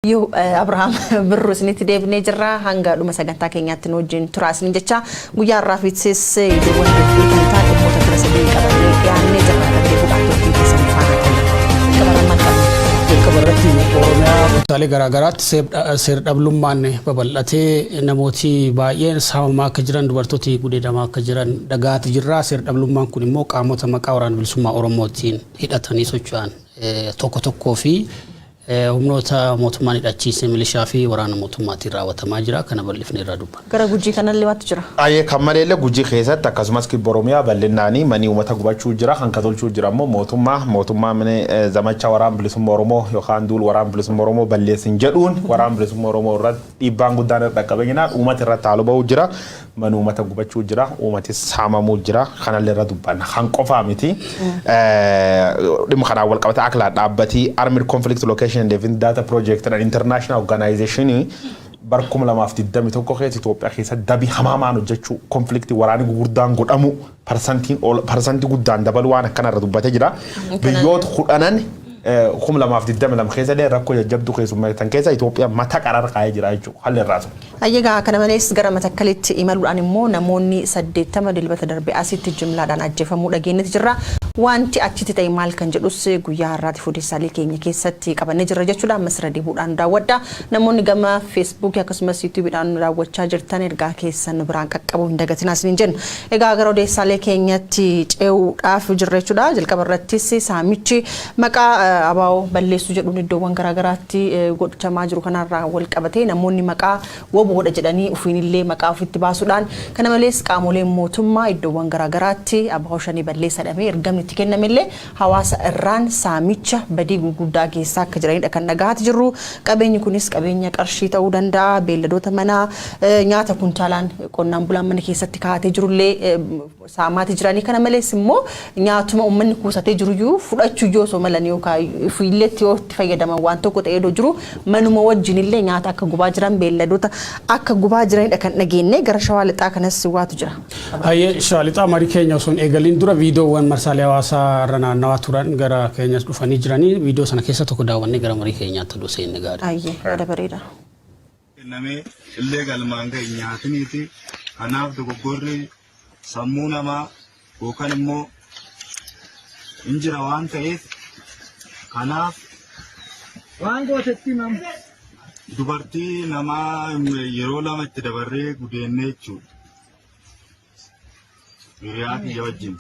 Yo Abraham Birrus ni tidebne jirra hanga dhuma sagantaa keenyaatti nu wajjin turaas ni jecha guyyaa raafiitsis iddoowwan hedduu kan taate dhimmoota kira sadii qabannee dhiyaannee jirra kan bu'aatti keessatti faana qabaramman qabarratti Oromiyaa taalee garaagaraatti seer dhablummaan babal'atee namooti baay'een saamamaa akka jiran dubartooti gudeedamaa akka jiran dhagaati jirra seer dhablummaan kun immoo qaamota maqaa waraana bilisummaa Oromootiin hidhatanii socho'an tokko fi humnoota mootummaan hidhachiise milishaa fi waraana mootummaatiin raawwatamaa jira kana bal'ifnee irraa dubbanna. Gara gujii kanallee waatti jira. Ayyee kan maleellee gujii keessatti akkasumas kibba Oromiyaa bal'innaanii manii uummata gubachuu jira kan katolchuu jira immoo mootummaa mini zamacha waraana bilisummaa Oromoo yookaan duul waraana bilisummaa Oromoo balleessin jedhuun waraana bilisummaa Oromoo irratti dhiibbaan guddaan irra qabeeyyiinaan uummata irratti haaloo ba'uu jira manii uummata gubachuu jira uummati saamamuu jira kanallee irra dubbanna kan qofaa miti dhimma kanaan wal qabata akka dhaabbatii Armed Conflict Location and Data Project an international organization barkum lamaaf diddami tokko keessa Itoophiyaa keessa dabi hamaamaan hojjechuu konfliktii waraanii gurguddaan godhamu parsantii guddaan dabaluu waan akkana irra dubbatee jira biyyoota kudhanan lamaaf diddami lama keessa illee rakkoo jajjabduu keessummeessan keessa Itoophiyaa mata qarar kaa'ee jira jechuudha haalli irraatu. Ayyagaa kana malees gara matakkalitti imaluudhaan immoo namoonni 80 dilbata darbe asitti jimlaadhaan ajjeefamuu dhageenyetti jirra. Wanti achitti ta'e maal kan jedhus guyyaa har'aati fuudhessaalee keenya keessatti qabannee jirra jechuudha ammas deebuudhaan daawwadha namoonni gama Facebook akkasumas YouTube'dhaan daawwachaa jirtan ergaa keessan biraan qaqqabuu hin dagatinaas ni jenna egaa gara odeessaalee keenyatti ce'uudhaaf jirra jechuudha jalqaba irrattis saamichi maqaa abaa'oo balleessuu jedhuun iddoowwan garaagaraatti godhamaa jiru kanarraa wal qabatee namoonni maqaa woboodha jedhanii ofiinillee maqaa ofitti baasuudhaan kana malees qaamoleen mootummaa iddoowwan garaagaraatti abaa'oo shanii balleessadhamee ergamni itti kennamillee hawaasa irraan saamicha badii gurguddaa keessaa akka jiranidha kan dhagahaati jirru qabeenyi kunis qabeenya qarshii ta'uu danda'a beelladoota manaa nyaata kuntaalaan qonnaan bulaan mana keessatti kaa'atee jirullee saamaati jiranii kana malees immoo nyaatuma uummanni kuusatee jiruyyuu fudhachuu yoo soo malan yookaan ifiilleetti yoo itti fayyadaman waan tokko ta'ee jiru manuma wajjinillee nyaata akka gubaa jiran beelladoota akka gubaa jiranidha kan dhageenye gara shawaa lixaa kanas waatu jira. Hayyee shawaa lixaa marii keenya osoo hin eegaliin dura viidiyoowwan marsaalee hawaasaa irra naannawaa turan gara keenyas dhufanii jiranii viidiyoo sana keessa tokko daawwannee gara marii keenyaatti dhufee inni gaari. Ayyee yaada bareeda. Namni illee galmaan ga'e nyaatiniiti kanaaf dogoggorri sammuu namaa yookaan immoo injira waan ta'eef kanaaf waan gootetti dubartii namaa yeroo lama itti dabarree gudeennee jechuudha. Hiriyaa kiyya wajjin.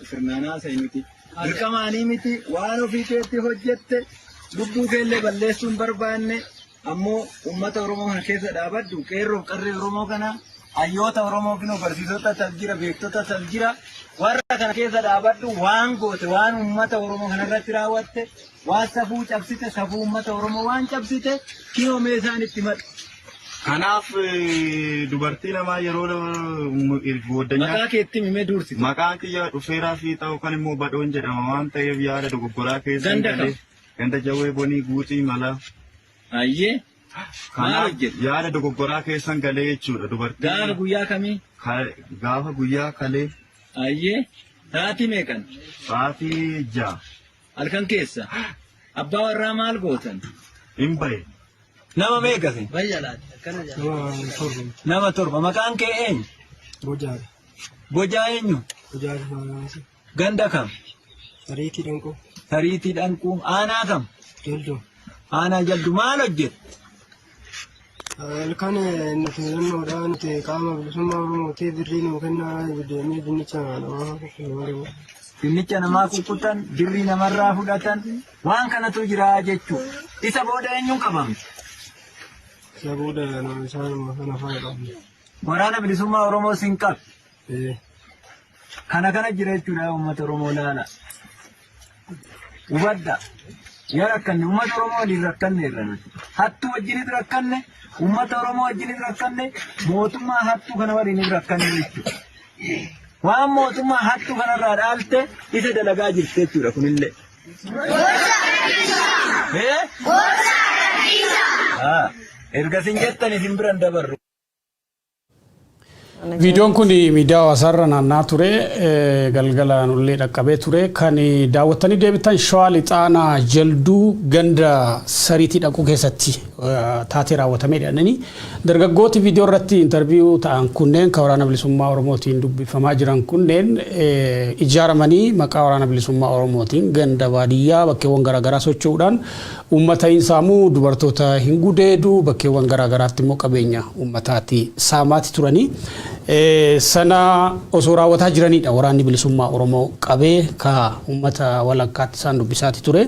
Sirnaanaa seenuti. Dirqamaanii miti waan ofii keetti hojjette lubbuu keellee balleessuun barbaanne ammoo uummata Oromoo kana keessa dhaabaddu qeerroof qarree Oromoo kana hayyoota Oromoo kinoo barsiisota tas jira beektota tas jira warra kana keessa dhaabaddu waan goote waan uummata Oromoo kana irratti raawwatte waan safuu cabsite safuu uummata Oromoo waan cabsite kinoo meeshaan itti madhu. Kanaaf dubartii namaa yeroo booddanyaa maqaa keetti himee dursite maqaan kiyya dhufeeraa fi ta'u kan immoo badhoon jedhama waan ta'eef yaada dogoggoraa keessa ganda jawwee bonii guutii mala. Ayyee kanaaf yaada dogoggoraa keessan galee jechuudha dubartii. Gaafa guyyaa kamii? Gaafa guyyaa kalee. Ayyee sa'aatii meeqan? Sa'aatii 6. Halkan keessa abbaa warraa maal gootan? Hin bahe. Nama meeqasi? Bayyalaati. Nama torba. Maqaan kee eenyu? Bojaa. Bojaa eenyu? Bojaa Faanaasi. Ganda kam? Tariitii Dhanquu. Tariitii Dhanquu. Aanaa kam? Jaldu. Aanaa Jaldu. Maal hojjette? Halkan nuti naannoodhaa nuti qaama bilisummaa Oromootii birrii nuu kennaa deemee dinnicha namaa kukkuttan. Dinnicha namaa kukkuttan, birrii namarraa fudhatan waan kanatu jira jechuudha. Isa booda eenyuun qabamte? Isa booda isaan kana faana qabu. Waraana bilisummaa Oromoo sin qabu. Kana jira jechuudha uummata Oromoo laala. Hubadda. Yaa rakkanne uummata Oromoo waliin rakkanne irra nuti. Hattuu wajjinis rakkanne, uummata Oromoo wajjinis rakkanne, mootummaa hattuu kana waliinis rakkanne jechuudha. Waan mootummaa hattuu kanarraa dhaalte isa dalagaa jirti jechuudha kunillee. Erga sin jettan isin biran dabarru. Viidiyoon kun miidiyaa hawaasaarra naannaa ture galgalaan ullee dhaqqabee ture kan daawwattanii deebitan Shawaa Lixaanaa Jalduu ganda sariitii dhaquu keessatti taatee raawwatamee jedhanii dargaggooti viidiyoo irratti intarviyuu ta'an kunneen kan waraana bilisummaa Oromootiin dubbifamaa jiran kunneen ijaaramanii maqaa waraana bilisummaa Oromootiin ganda baadiyyaa bakkeewwan garaagaraa socho'uudhaan uummata hin saamuu dubartoota hin gudeedu bakkeewwan garaagaraatti immoo qabeenya uummataati saamaati turanii sana osoo raawwataa jiranidha waraanni bilisummaa Oromoo qabee ka uummata walakkaatti isaan dubbisaati ture.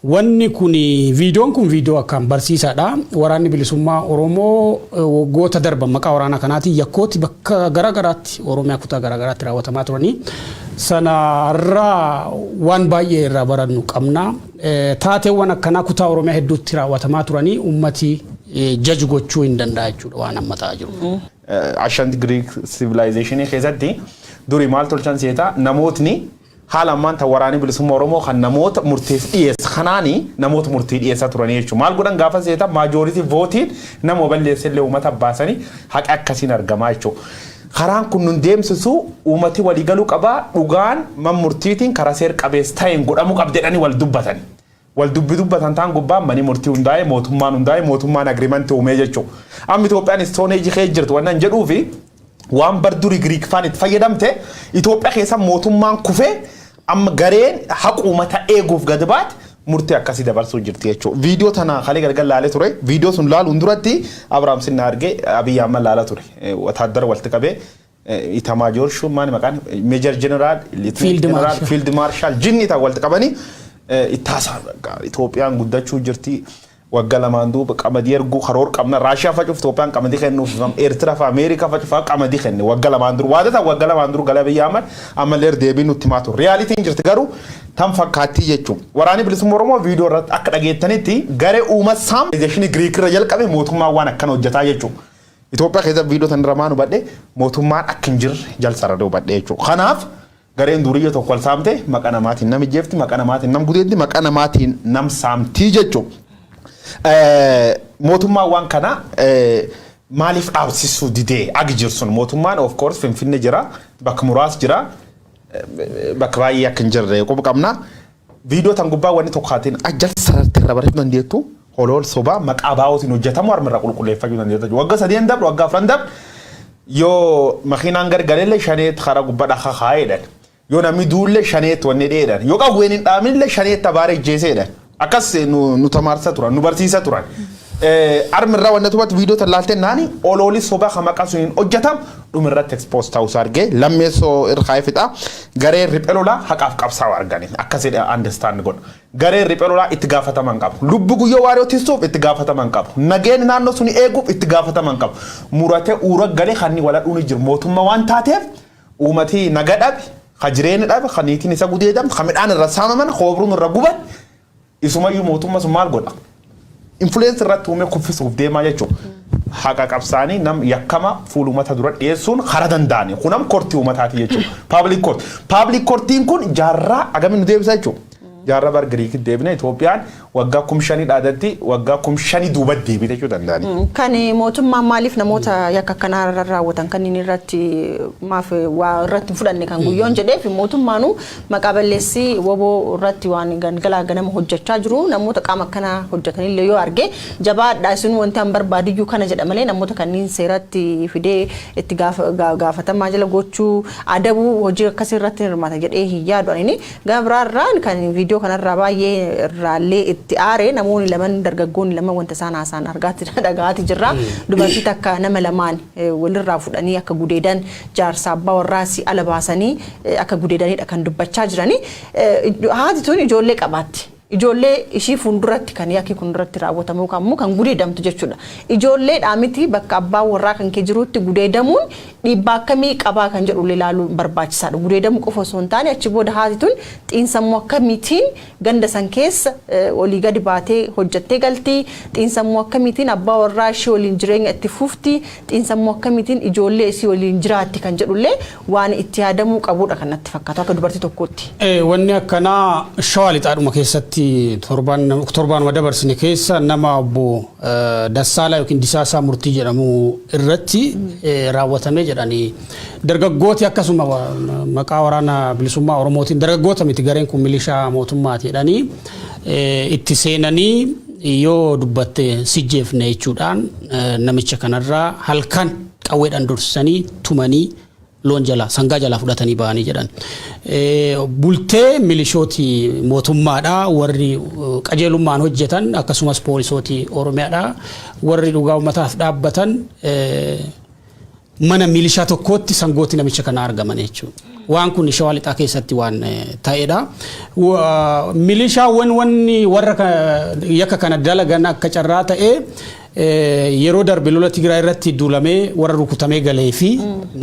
Wanni kun viidiyoon kun viidiyoo akkaan barsiisaadha. Waraanni bilisummaa Oromoo waggoota darban maqaa waraana kanaatiin yakkooti bakka garaagaraatti Oromiyaa kutaa garaagaraatti raawwatamaa turanii sana irraa waan baay'ee irraa barannu qabna. Taateewwan akkanaa kutaa Oromiyaa hedduutti raawwatamaa turanii uummati judge gochuu hin danda'a jechuudha waan amma ta'aa jiru. Ancient Greek civilization keessatti duri maal tolchan seeta namootni haala ammaanta waraanni bilisummaa Oromoo kan namoota murteef dhiyeessa kanaanii namoota murtii dhiyeessaa turanii jechuudha. Maal godhan gaafa seeta majority votiin nama balleessellee uummata baasanii haqa akkasiin argamaa jechuudha. Karaan kun nun deemsisu uummati waliigaluu qabaa dhugaan man murtiitiin karaa seer qabeessa ta'een godhamuu qabdedhanii wal dubbatan. Wal dubbatan taan gubbaan mani murtii hundaa'e mootummaan agreementii uumee jechuudha. Amma Itoophiyaan Stone Age keessa jirtu waan jedhuu fi waan barduri Greek faan itti fayyadamte Itoophiyaa keessa mootummaan kufee amma gareen haqa uummata eeguuf gad baate murtii akkasii dabarsuu jirti jechuudha. Viidiyoo tana kalee galgal laalee ture. Viidiyoo sun laaluun duratti Abrahaam Sinna argee Abiy Ahmed laalaa ture. Wataadara walitti qabee Itamaajoor Shummaan maqaan Meejor Jeneraal Fiild Maarshaal jinni ta'an walitti qabanii ittaasaa Itoophiyaan guddachuu jirti. Wagga lamaan duuba qamadii erguu karoor qabna Raashiyaa facuuf Itoophiyaan qamadii kennuuf Eertiraa fi Ameerikaa facuuf qamadii kenne wagga lamaan dur waadata wagga lamaan dur gala Abiy Ahmed ammallee deebiin nutti maatu realitiin jirti garuu tan fakkaattii jechuudha. Waraanni bilisummaa Oromoo viidiyoo irratti akka dhageettanitti garee uummata saampileeshinii Giriik irra jalqabe mootummaan waan akkana hojjetaa jechuudha. Itoophiyaa keessatti viidiyoo tan ramaan hubadhe mootummaan akka hin jirre jalsarra hubadhe jechuudha. Kanaaf gareen duriyya tokko wal saamte maqaa namaatiin nam ijjeefti maqaa namaatiin nam gudeetti maqaa namaatiin nam saamtii jechuudha. Mootummaan waan kana maaliif dhaabsisuu didee agi jirsun mootummaan of course Finfinnee jira bakka muraas jira bakka baay'ee akka hin jirre qofa qabna. Viidiyoo tan gubbaa wanni tokko haatiin ajjal sarartee irra barachuu dandeettu holool sobaa maqaa baa'ootiin hojjetamu harmirra qulqulleeffachuu dandeettu. Wagga 3 dabru wagga 4 dabru yoo makiinaan gargaleellee shaneet karaa gubbaa dhaka kaa'eedhaan yoo namni duullee shaneet wanni dheedhaan yoo qawween hin dhaaminillee shaneet tabaaree jeeseedhaan. Akkas nu tamarsa turan nu barsiisa turan armirraa wanna tubat viidiyoo talaaltee naani olooli sobaa kamaqa suniin hojjetam dhumirratti expose ta'uu argee lammeessoo irraa fixa garee riphelolaa haqaaf qabsaa'u arganii akkasidha understand godhu garee riphelolaa itti gaafataman qabu lubbu guyyoo waaree otiisuuf itti gaafataman qabu nageen naannoo suni eeguuf itti gaafataman qabu muratee uura galee kanni wala dhuuni jiru mootummaa waan taateef uummati naga dhabe kajireeni dhabe kaniitiin isa gudeedam kamidhaan irra saamaman hoobruun irra guban isumayyuu mootummaa sun maal godha influencer irratti uumee kuffisuuf deemaa jechuudha. Haqa qabsaanii nam yakkama fuula uummata dura dhiyeessuun hara danda'ani kunam kortii uummataati jechuudha. Public courtiin kun jaarraa agamin nu deebisa jechuudha. Jaarraa bar Giriikii deebine Itoophiyaan waggaa 5,000 dhaadatti waggaa 5,000 duuba deebite jechuu danda'ani. Kan mootummaan maaliif namoota yakka kanaa raawwatan kan inni irratti maaf waa irratti fudhanne kan guyyoon jedheef mootummaanu maqaa balleessii woboo irratti waan gangalaa ganama hojjechaa jiru namoota qaama kana hojjetanillee yoo arge jabaadhaa isin wanti an barbaadiyyuu kana jedha malee namoota kanneen seeratti fidee itti gaafatamaa jala gochuu adabuu hojii akkasii irratti hirmaata jedhee hin yaadu ani gabraarraan kan viidiyoo kanarraa baay'ee irraallee itti aare namoonni laman dargaggoonni lama wanta isaan haasaan argaatti dhagaati jirra dubartii takka nama lamaan walirraa fudhanii akka gudeedan jaarsa abbaa warraasi ala baasanii akka gudeedanidha kan dubbachaa jiranii haati tun ijoollee qabaatti. Ijoollee ishii fuulduratti kan yakki fuulduratti raawwatamu kan gudeedamtu jechuudha. Ijoollee dhaamiti bakka abbaa warraa kan kee jirutti gudeedamuun dhiibbaa akkamii qabaa kan jedhu ilaaluun barbaachisaadha. Gudeedamuu qofa osoo hin taane achi booda haati tun xiinsammuu akkamiitiin ganda san keessa olii gadi baatee hojjattee galti. Xiinsammuu akkamiitiin abbaa warraa ishii waliin jireenya itti fufti. Xiinsammuu akkamiitiin ijoollee ishii waliin jiraatti kan jedhullee waan itti yaadamuu qabudha kan natti fakkaatu akka dubartii tokkootti. Wanni akkanaa Shawaa Lixaadhuma keessatti irratti torbaan madabarsine keessa nama obbo Dassaalaa yookiin Disaasaa Murtii jedhamu irratti raawwatamee jedhanii dargaggooti akkasuma maqaa waraana bilisummaa Oromootiin dargaggoota miti gareen kun milishaa mootummaati jedhanii itti seenanii yoo dubbatte sijjeefne jechuudhaan namicha kanarraa halkan qawweedhaan dursanii tumanii loon jala sangaa jala fudhatanii ba'anii jedhan bultee milishooti mootummaadha warri qajeelummaan hojjetan akkasumas poolisooti Oromiyaadha warri dhugaa uummataaf dhaabbatan mana milishaa tokkootti sangooti namicha kana argaman jechuudha. Waan kun Shawaa Lixaa keessatti waan ta'edha. Milishaawwan wanni warra yakka kana dalagan akka carraa ta'ee yeroo darbe lola Tigraay irratti duulamee warra rukutamee galee fi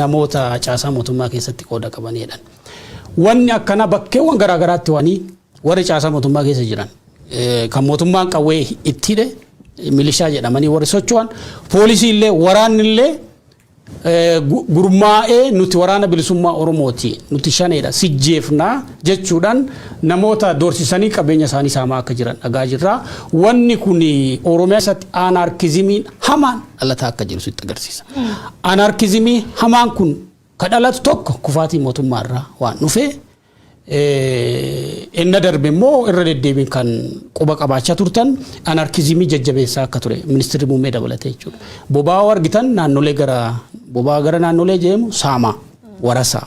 namoota caasaa mootummaa keessatti qooda qabanidha. Wanni akkana bakkeewwan garaa garaatti wani warri caasaa mootummaa keessa jiran kan mootummaan qawwee itti hidhe milishaa jedhamanii warri socho'an poolisii illee waraanni illee gurmaa'ee nuti waraana bilisummaa Oromooti nuti shaneedha sijjeefnaa jechuudhaan namoota doorsisanii qabeenya isaanii saamaa akka jiran dhagaa jirra. Wanni kun Oromiyaa keessatti anarkizimiin hamaan dhalataa akka jiru sitti agarsiisa. Anarkizimii hamaan kun kadhalatu tokko kufaatii mootummaarraa waan dhufee inna darbe immoo irra deddeebiin kan quba qabaachaa turtan anarkizimii jajjabeessaa akka ture ministeerri muummee dabalatee jechuudha. Boba'aa argitan naannolee gara naannolee jeemu saama warasaa.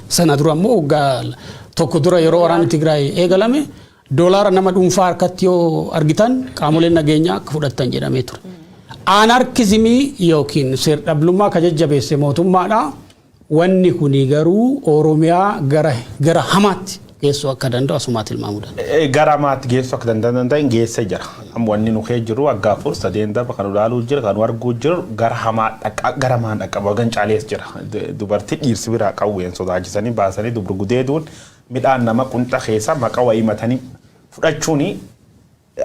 Sana dura immoo tokko dura yeroo waraanni Tigraay eegalame doolaara nama dhuunfaa harkatti yoo argitan qaamoleen nageenyaa akka fudhatan jedhamee ture. Anarkizimii yookiin seer-dhablummaa ka jajjabeesse mootummaadha. Wanni kuni garuu Oromiyaa gara hamaatti geessuu akka danda'u asumaa tilmaamuudhaan. Gara hamaatti geessuu akka danda'an geessa jira. Amma wanni nu kee jiru aggaafur sadeen darba kan ilaaluu jira kan arguu jiru gara hamaa dhaqqaba gan caalees jira. Dubartii dhiirsi biraa qawween sodaachisanii baasanii dubrgudeeduun midhaan nama qunxa keessa maqaa wayii matanii fudhachuuni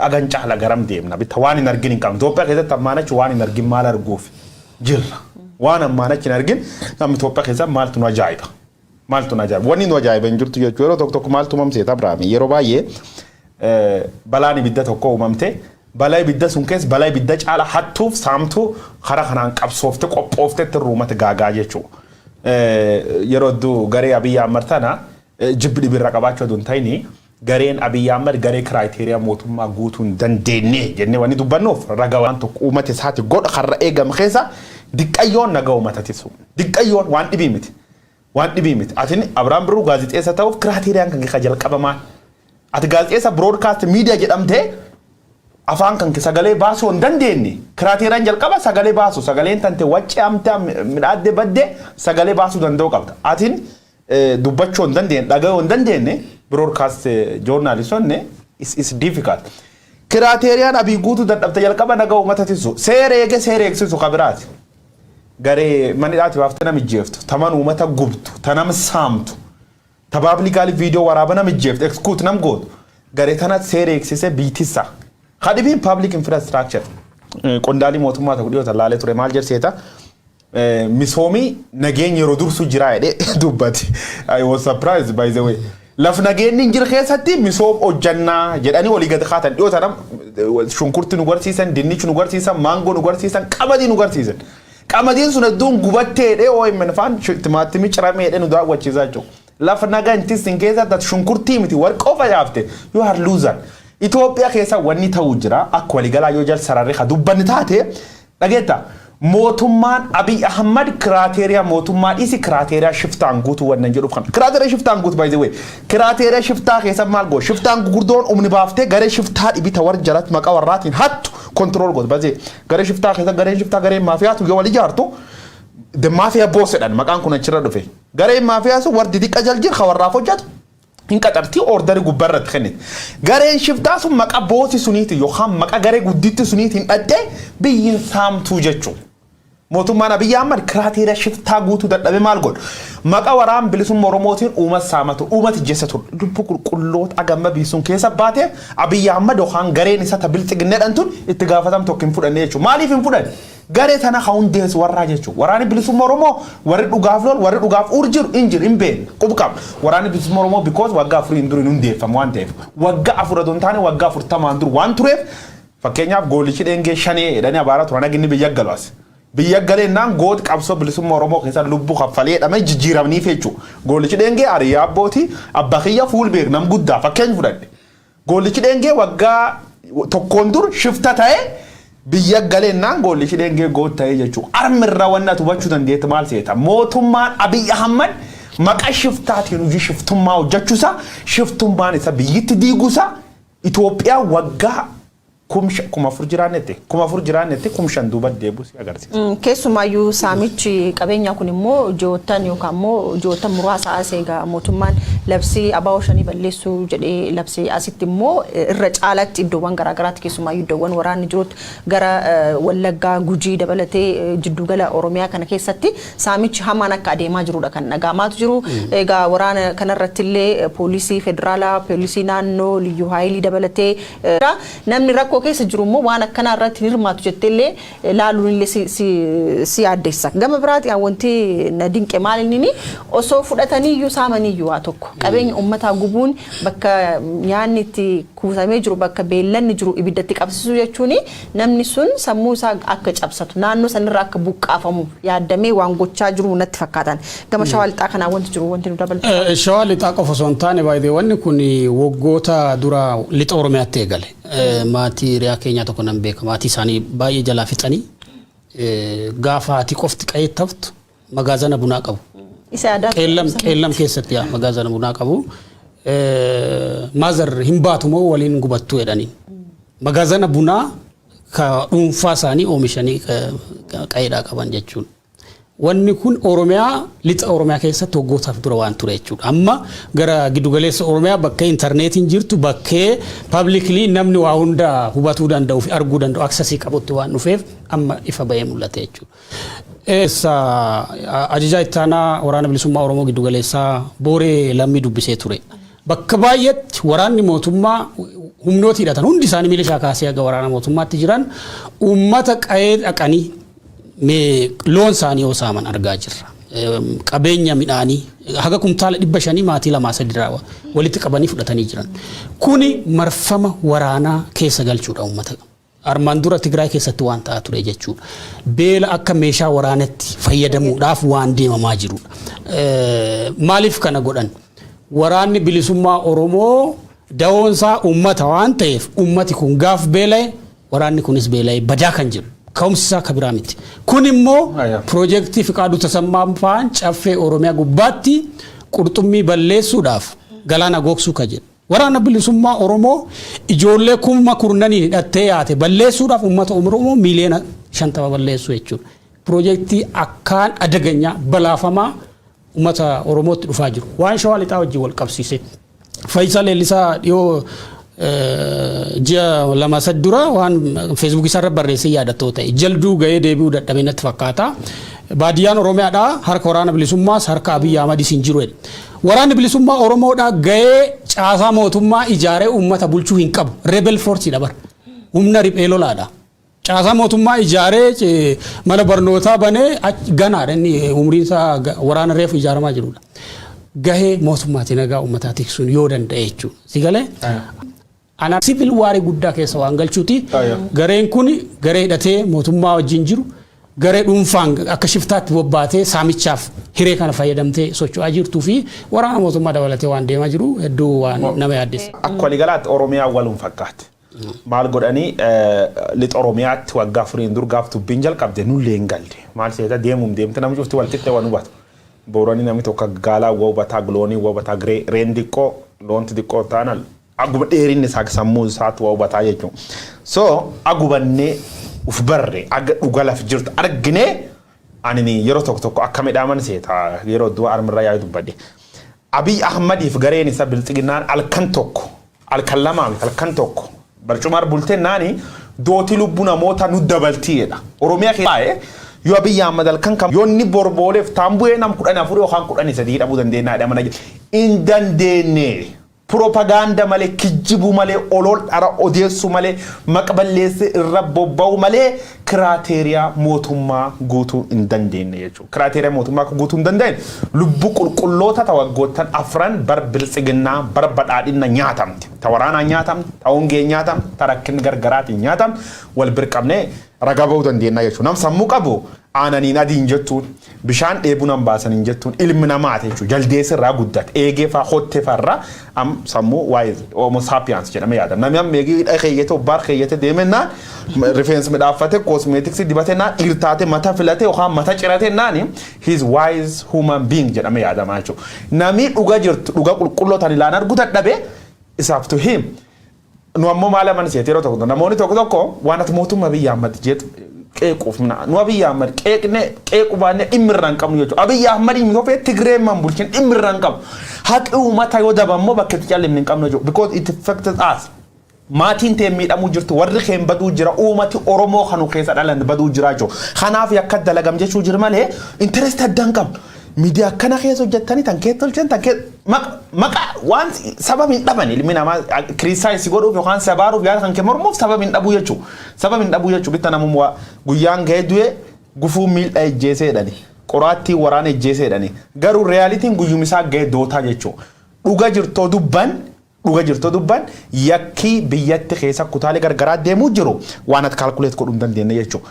agan caala garam deemna. Bitta waan hin argin hin qabne. Itoophiyaa keessatti ammaanachi waan hin argin maal arguuf jirra. Waan ammaanachi hin argin namni Itoophiyaa keessatti maaltu nu ajaa'iba. Maaltu nu ajaa'iba. Wanni nu ajaa'iba hin jirtu jechuudha. Yeroo tokko maaltu uumamseeta Abiraami. Yeroo baay'ee balaan ibidda tokko uumamte balaa ibidda sun keessa balaa ibidda caala hattuuf saamtuu karaa kanaan qabsoofte qophoofte itti ruumate gaagaa jechuudha. Yeroo iddoo garee Abiyyi Ahmad tana jibbi dhibirra qabaachuu aduun ta'ini gareen Abiyyi Ahmad garee kiraayiteriyaa mootummaa guutuu hin dandeenye jennee wanni dubbannuuf ragaa waan tokko uummate isaati godha karra eegame keessa diqqayyoon nagaa uummataatisu. Diqqayyoon waan dhibii miti. Waan dhibii miti. Atin Abiraam Birruu gaazexeessa ta'uuf kiraateriyaan kan kee jalqabamaa. Ati gaazexeessa broadcast media jedhamtee afaan kan sagalee baasuu hin dandeenye. Kiraateriyaan jalqaba sagalee baasu sagaleen tante waccee amtaa midhaadde badde sagalee baasuu danda'u qabda. Atin dubbachuu hin dandeenye dhaga'uu hin dandeenye broadcast journalistonne is difficult. Kiraateriyaan abii guutuu dadhabte jalqaba nagaa uummataatisu. Seereegsisu kabiraati. Garee manidhaati waafte namijjeeftu taman uummata gubtu tanam saamtu tabaabilikaali viidiyoo waraaba namijjeeftu ekskuut nam gootu garee tanat seereeksise biitissa hadhibiin public infrastructure qondaalii mootummaa tokko dhiyoota laalee ture maal jedhseeta misoomii nageenya yeroo dursu jiraa jedhee dubbate. I was surprised by the way. Laf nageenyi hin jiru keessatti misoom hojjannaa jedhanii walii gad kaatan dhiyoota nam shunkurti nu garsiisan dinnichi nu garsiisan maangoo nu garsiisan qamadii nu garsiisan. Qamadin sun adduun gubattee dhee OMN faan timaatimii ciramee dhee nu daawwachiisaa jiru. Lafa nagaa intis hin keessatti shunkurtii miti warqa ofa yaafte you are loser. Itoophiyaa keessa wanni ta'uu jira akka waliigalaa yoo jal sararree ka dubbanni taate dhageetta mootummaan Abiy Ahmad kiraateriyaa mootummaa dhisi kiraateriyaa shiftaan guutuu wannan jedhuuf kan kiraateriyaa shiftaan guutuu by the way kiraateriyaa shiftaa keessa maal goo shiftaan gurguddoon umni baaftee garee shiftaa dhibita war jalatti maqaa warraatiin hattu control goot bazee garee shiftaa keessa garee maafiyaatu yoo wali jaartu the mafia boss jedhan maqaan kun achirra dhufe garee maafiyaa sun wardi diqa jaljir khawarraaf hojjetu hin qaxartii order gubbarratti kennit gareen shiftaa sun maqaa boosi suniiti yookaan maqaa garee gudditti suniitiin dhadhee biyyin saamtuu jechuudha. Mootummaan Abiy Ahmad kiraateriyaa shiftaa guutuu dadhabe maal godhu maqaa waraan bilisummaa Oromootiin uummata saamatu uummata jessatu dubbu qulqulloota agamma biisuun keessa baatee Abiy Ahmad yookaan gareen isa tabilxiginneedhaan tun itti gaafatam tokko hin fudhanne jechuudha. Maaliif hin fudhanne garee tana hundees warraa jechuudha. Waraanni bilisummaa Oromoo warri dhugaaf lool warri dhugaaf urjiru injir hin beekne qubqab. Waraanni bilisummaa Oromoo because waggaa afuriin dura hin hundeeffamu waan ta'eef waggaa afur otoo hin taane waggaa 40 dura waan tureef fakkeenyaaf goolichi dheengee shanii jedhanii abaaraa turan aginni biyya galuas. Biyya galeenaan goot qabsoo bilisummaa Oromoo keessa lubbuu kaffalee jedhamee jijjiiramanii jechuudha. Goolichi dheengee ariyaa abbootii abbaa kiyya fuul beek nam guddaa fakkeenya fudhadhe. Goolichi dheengee waggaa tokkoon dur shifta ta'ee biyya galeenaan goolichi dheengee goot ta'ee jechuudha. Armirraa wanna hubachuu dandeetti maal seeta mootummaan Abiy Ahmad maqaa shiftaatiin hojii shiftummaa hojjechuusaa shiftummaan isa biyyitti diiguusaa Itoophiyaa waggaa kuma afur jiraannetti kumshan duuba deebuus agarsiisa. Keessumaayyuu saamichi qabeenyaa kun immoo jootan yookaan immoo jootan muraasa aseega mootummaan labsii abaa'oo shanii balleessuu jedhee labsii asitti immoo irra caalatti iddoowwan garaagaraatti keessumaayyuu iddoowwan waraanni jirutti gara Wallaggaa Gujii dabalatee jiddugala Oromiyaa kana keessatti saamichi hamaan akka adeemaa jirudha kan dhaga'amaatu jiru. Egaa waraana kanarratti illee poolisii federaalaa, poolisii naannoo, liyyuu haayilii dabalatee namni rakkoo keessa jiru immoo waan akkanaa irratti hirmaatu jetteellee laaluun illee si addeessa. Gama biraati wanti na dinqe maal inni osoo fudhatanii iyyuu saamanii iyyuu waa tokko qabeenya uummataa gubuun bakka nyaanni itti kuusamee jiru bakka beellanni jiru ibiddatti qabsiisuu jechuun namni sun sammuu isaa akka cabsatu naannoo sanirraa akka buqqaafamu yaadamee waan gochaa jiru natti fakkaatan. Gama shawaa lixaa kanaa wanti jiru wanti nu dabalatu. Shawaa lixaa qofa osoo hin taane baay'ee wanni kun waggoota dura lixa Oromiyaatti eegale. Maatii riyaa keenya tokko nan beeka maatii isaanii baay'ee jalaa fixanii gaafa haati qofti qayeettaftu magaazana bunaa qabu. Qeellam keessatti yaa magaazana bunaa qabu. Maazar hin baatu moo waliin gubattuu jedhanii. Magaazana bunaa ka dhuunfaa isaanii oomishanii qayeedhaa qaban jechuun. Wanni kun Oromiyaa lixa Oromiyaa keessatti waggootaaf dura waan ture jechuudha. Amma gara giddugaleessa Oromiyaa bakka intarneetiin jirtu bakkee publicly namni waa hunda hubatuu danda'u fi arguu danda'u accessii qabutti waan dhufeef amma ifa bahee mul'ate jechuudha. Ajajaa ittaanaa waraana bilisummaa Oromoo giddugaleessaa Booree Lammii dubbisee ture. Bakka baay'eetti waraanni mootummaa humnooti hidhatan hundi isaanii milishaa kaasee aga waraana mootummaatti jiran uummata qayee dhaqanii loon isaanii yoo saaman argaa jirra. Qabeenya midhaanii haga kumtaala 500 maatii 2-3 walitti qabanii fudhatanii jiran. Kuni marfama waraanaa keessa galchuudha uummata. Armaan dura Tigraay keessatti waan ta'aa ture jechuudha. Beela akka meeshaa waraanatti fayyadamuudhaaf waan deemamaa jirudha. Maaliif kana godhan? Waraanni bilisummaa Oromoo dawoonsaa uummata waan ta'eef uummati kun gaaf beela'e waraanni kunis beela'e badaa kan jiru. Kaumsisaa kabiraamiti. Kun immoo piroojeektii Fiqaaduu Tasammaa faan caffee Oromiyaa gubbaatti qurxummii balleessuudhaaf galaana gogsuu ka jedhu. Waraana bilisummaa Oromoo ijoollee kuma kurnanii hidhattee yaate balleessuudhaaf uummata Oromoo miliyoona 50 balleessuu jechuudha. Piroojeektii akkaan adaganyaa balaafamaa uummata Oromootti dhufaa jiru. Waan shawaa lixaa wajjin wal qabsiise. Faayisaa leellisaa dhiyoo ji'a lama sadura waan Facebook isarra barreessee yaadatoo ta'e jalduu ga'ee deebi'uu dadhabee natti fakkaata. Baadiyyaan Oromiyaadhaa harka waraana bilisummaas harka Abiy Ahmadiis hin jiru. Waraanni bilisummaa Oromoodhaa ga'ee caasaa mootummaa ijaaree uummata bulchuu hin qabu. Rebel force dabar. Humna riphee lolaadha. Caasaa mootummaa ijaaree mana barnootaa banee ganaadha inni umriin isaa waraana reefu ijaaramaa jirudha. Gahee mootummaatti nagaa uummataa tiksuun yoo danda'e jechuudha. Sigalee ana civil war guddaa keessa waan galchuuti. Gareen kun garee hidhatee mootummaa wajjin jiru. Garee dhuunfaan akka shiftaatti bobbaatee saamichaaf hiree kana fayyadamtee socho'aa jirtuu fi waraana mootummaa dabalatee waan deemaa jiru hedduu waan nama yaaddessa. Akka waliigalaatti Oromiyaa waluun fakkaatti. Maal godhanii lixa Oromiyaatti waggaa furiin dur gaaf tubbiin jalqabde nullee hin galle. Maal seeta deemte namni cufti walqixxee waan hubatu. Booranii namni tokko gaalaa hubataa giloonii hubataa reen diqqoo loonti diqqoo taanal aguma dheerinni isaa sammuu isaatti hubataa jechuudha. So agubannee uf barre aga dhugalaf jirtu argine anini yeroo tokko akka midhaaman seeta yeroo du'a armirraa yaa'u dubbadde. Abiy Ahmadiif gareen isa bilxiginaan alkan tokko alkan lamaan alkan tokko barcumar bulteen naani dooti lubbuu namoota nu dabaltiidha. Oromiyaa keessaa yoo Abiy Ahmad alkan kam yoo ni borbooleef taambu'ee nam 14 yookaan 13 dhabuu dandeenya dha mana in dandeenye propaganda malee kijjibu malee olol dhara odeessu malee maqballeessi irra bobba'u malee kiraateriyaa mootummaa guutuu hin dandeenye jechuudha. Kiraateriyaa mootummaa guutuu hin dandeenye lubbu qulqulloota tawaggoottan afran bar biltsiginnaa bar badhaadhina nyaatamti. Ta waraanaa nyaatamti, ta hongee nyaatamti, ta rakkinni gargaraatiin nyaatamti wal birqabnee ragaa ba'uu dandeenya jechuudha. Nam sammuu qabu aananiin adiin jettuun bishaan dheebuun hambaasaniin jettuun ilmi namaati jechuudha. Jaldeessi irraa guddate eegee fa'aa hottee fa'arraa am sammuu waa'ee homo sapiens jedhamee yaadama. Namni amma eegee keeyyate obbaar keeyyate deemennaan rifeensi midhaaffate koosmeetiksii dibatennaan dhiirtaate mata filate yookaan mata ciratennaan his wise human being jedhamee yaadama jechuudha. Namni dhuga jirtu dhuga qulqullootaan ilaan arguu dadhabee isaaf tuhim. Nu ammoo maal aman seeti yeroo tokko namoonni tokko waan ati mootummaa biyya ammatti jedhu qeequuf nu Abiy Ahmed qeequ baanne dhimmirraan qabnu jechuudha. Abiy Ahmed inni ofee Tigree man bulchin dhimmirraan qabu. Haqi uummata yoo dabammoo bakka itti callimni hin qabnu jechuudha. Because it affected us. Maatiin tee miidhamuu jirtu warri keen baduu jira uummati Oromoo kanu keessa dhalan baduu jira jechuudha. Kanaaf yakka dalagam jechuu jira malee interest addaan qabnu. Miidiyaa kana keessa hojjettanii tan kee tolchan tan kee maqa waan sabab hin dhaban ilmi namaa kiristaayisii godhuuf yookaan sabaaruuf yaada kan kee mormuuf sabab hin dhabuu jechuudha. Sabab hin dhabuu jechuudha bitta namummaa guyyaan gahee du'e gufuu miidhaa ejjeesee jedhani qoraattii waraana ejjeesee jedhani garuu reyaalitiin guyyumisaa gahee dootaa jechuudha. Dhuga jirtoo dubban yakkii biyyatti keessa kutaalee gargaraa deemuu jiru waan ati kaalkuleet godhuu hin dandeenye jechuudha.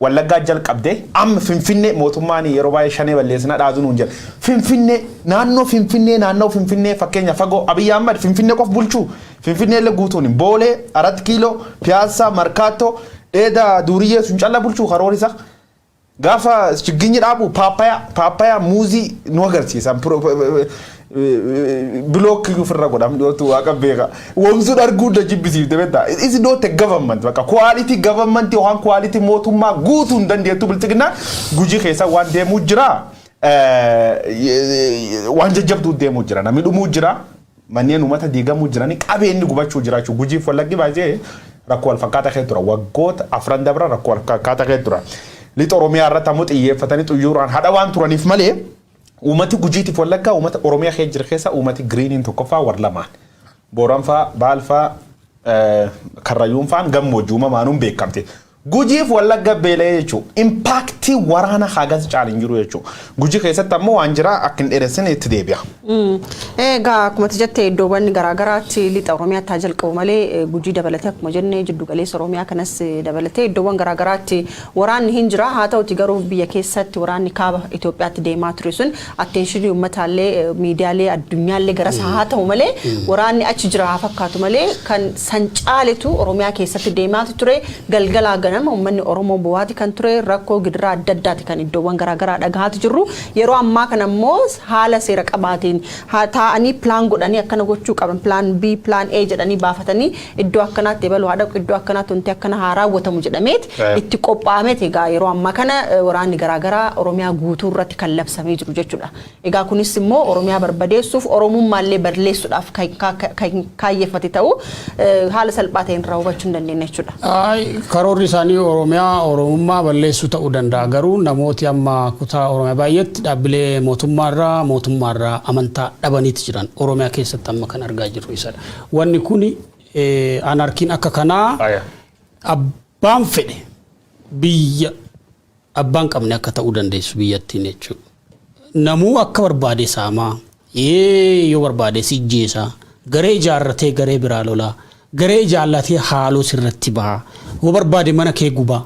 Wallaggaa jalqabdee amma Finfinnee mootummaan yeroo baay'ee shanee balleessina dhaazuu nuun jedha. Finfinnee naannoo Finfinnee fakkeenya fagoo Abiy Ahmed Finfinnee qof bulchuu Finfinnee illee guutuun Boolee, Arat Kiiloo, Piyaassaa, Markaatoo, Dheedaa, Duuriyyee sun calla bulchuu karoorisa. Gaafa chigginyi dhaabu paappayaa muuzii nu agarsiisan block ofirra godham dhiyootu waaqa beeka. Wamsuun arguu da jibbisiifte beektaa. Is not a government bakka quality government yookaan quality mootummaa guutuu hin dandeettu bilchiginaa Gujii keessa waan deemuu jira. Waan jajjabduu deemuu jira. Namni dhumuu jira. Manneen uummata diigamuu jiranii qabeenyi gubachuu jira jechuudha. Gujiif Wallaggi baay'ee rakkoo wal fakkaataa keessa tura. Waggoota afran dabra rakkoo wal fakkaataa keessa tura. Lixa Oromiyaa irratti ammoo xiyyeeffatanii xuyyooraan hadha waan turaniif malee uumati Gujiitiif Wallaggaa uumata Oromiyaa keessa jira keessa uumati Giriiniin tokkoffaa war lamaan. Booranfaa, Baalfaa, Karrayyuunfaan gammoojjii uumamaanuun beekamte. Gujiif Wallagga beela'ee jechuudha. Impaaktii waraana hagas caalin jiru jechuudha. Gujii keessatti ammoo waan jira akka hin dheeressine itti deebi'a. Egaa akkuma jettee iddoowwan garaagaraatti lixa Oromiyaatti haa jalqabu malee Gujii dabalatee akkuma jennee jiddu galeessa Oromiyaa kanas dabalatee iddoowwan garaagaraatti waraanni hin jira. Haa ta'uti garuu biyya keessatti waraanni kaaba Itoophiyaatti deemaa ture sun atteenshinii uummataallee miidiyaalee addunyaallee garas haa ta'u malee waraanni achi jira haa fakkaatu malee kan san caalitu Oromiyaa keessatti deemaa ture galgalaa ganama uummanni Oromoo bu'aati kan ture rakkoo gidiraa adda addaati kan iddoowwan garaagaraa dhagahaati jirru yeroo ammaa kana ammoo haala seera qabaatiin taa'anii pilaan godhanii akkana gochuu qaban pilaan B pilaan A jedhanii baafatanii iddoo akkanaatti ebaluu haa dhaqu iddoo akkanaatti wanti akkana haa raawwatamu jedhameeti itti qophaa'ameeti egaa yeroo ammaa kana waraanni garaagaraa Oromiyaa guutuu irratti kan labsamee jiru jechuudha. Egaa kunis immoo Oromiyaa barbadeessuuf Oromummaallee balleessuudhaaf kaayyeeffate ta'uu haala salphaa ta'een irraa hubachuu hin dandeenye jechuudha. Karoorri isaanii Oromiyaa Oromummaa balleessuu ta'uu danda'a garuu namooti amma kutaa Oromiyaa baay'eetti dhaabbilee mootummaarraa amantaa dhabaniiti jiran Oromiyaa keessatti amma kan argaa jirru isadha. Wanni kuni anarkiin akka kanaa abbaan fedhe biyya abbaan qabne akka ta'uu dandeessu biyyattiin jechuudha. Namuu akka barbaade saamaa yoo barbaade sijjeesaa garee ijaarratee garee biraa lolaa garee jaallatee haaloo sirratti baha yoo barbaade mana kee gubaa.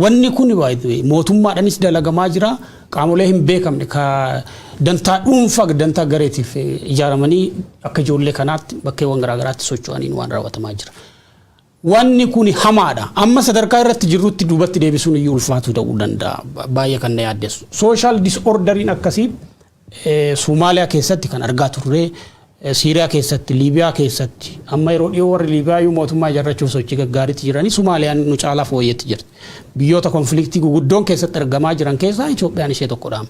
Wanni kun baay'ee mootummaadhaanis dalagamaa jira qaamolee hin beekamne ka dantaa dhuunfaa dantaa gareetiif ijaaramanii akka ijoollee kanaatti bakkeewwan garaagaraatti socho'aniin waan raawwatamaa jira. Wanni kun hamaadha. Amma sadarkaa irratti jirrutti duubatti deebisuun iyyuu ulfaatu ta'uu danda'a. Baay'ee kan na yaaddeessu. Social disorderiin akkasii Somaaliyaa keessatti kan argaa turre Siiriyaa keessatti, Liibiyaa keessatti amma yeroo dhiyoo warri Liibiyaa yoo mootummaa ijaarrachuuf sochii gaggaariitti jiranii Somaaliyaan nu caalaa fooyyetti jirti. Biyyoota konfliktii guguddoon keessatti argamaa jiran keessaa Itoophiyaan ishee tokkodha.